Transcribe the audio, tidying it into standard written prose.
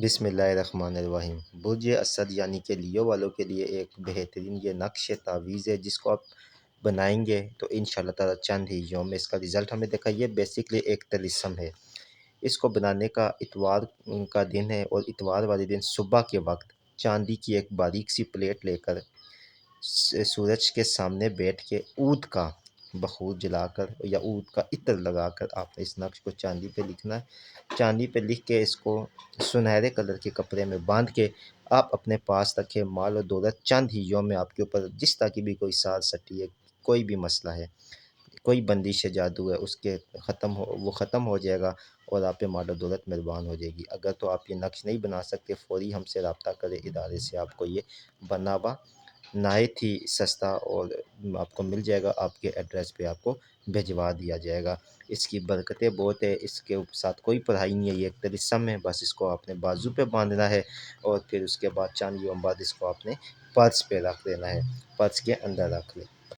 بسم اللہ الرحمن الرحیم۔ برج اسد یعنی کہ لیو والوں کے لیے ایک بہترین یہ نقش تعویذ ہے، جس کو آپ بنائیں گے تو انشاءاللہ تعالیٰ چند ہی یوم میں اس کا رزلٹ ہمیں دکھا۔ یہ بیسکلی ایک طلسم ہے۔ اس کو بنانے کا اتوار کا دن ہے، اور اتوار والے دن صبح کے وقت چاندی کی ایک باریک سی پلیٹ لے کر سورج کے سامنے بیٹھ کے عود کا بخور جلا کر یا عود کا عطر لگا کر آپ نے اس نقش کو چاندی پہ لکھنا ہے۔ چاندی پہ لکھ کے اس کو سنہرے کلر کے کپڑے میں باندھ کے آپ اپنے پاس رکھیں۔ مال و دولت چند ہی یوم میں آپ کے اوپر جس طرح کی بھی کوئی ساز سٹی ہے، کوئی بھی مسئلہ ہے، کوئی بندش جادو ہے، اس کے وہ ختم ہو جائے گا، اور آپ پہ مال و دولت مہربان ہو جائے گی۔ اگر تو آپ یہ نقش نہیں بنا سکتے، فوری ہم سے رابطہ کریں، ادارے سے آپ کو یہ بنا ہوا نہایت ہی سستا اور آپ کو مل جائے گا، آپ کے ایڈریس پہ آپ کو بھجوا دیا جائے گا۔ اس کی برکتیں بہت ہے، اس کے ساتھ کوئی پڑھائی نہیں ہے، یہ ایک طلسم ہے، بس اس کو آپ نے بازو پہ باندھنا ہے، اور پھر اس کے بعد چند یوم بعد اس کو آپ نے پرس پہ رکھ دینا ہے، پرس کے اندر رکھ لیں۔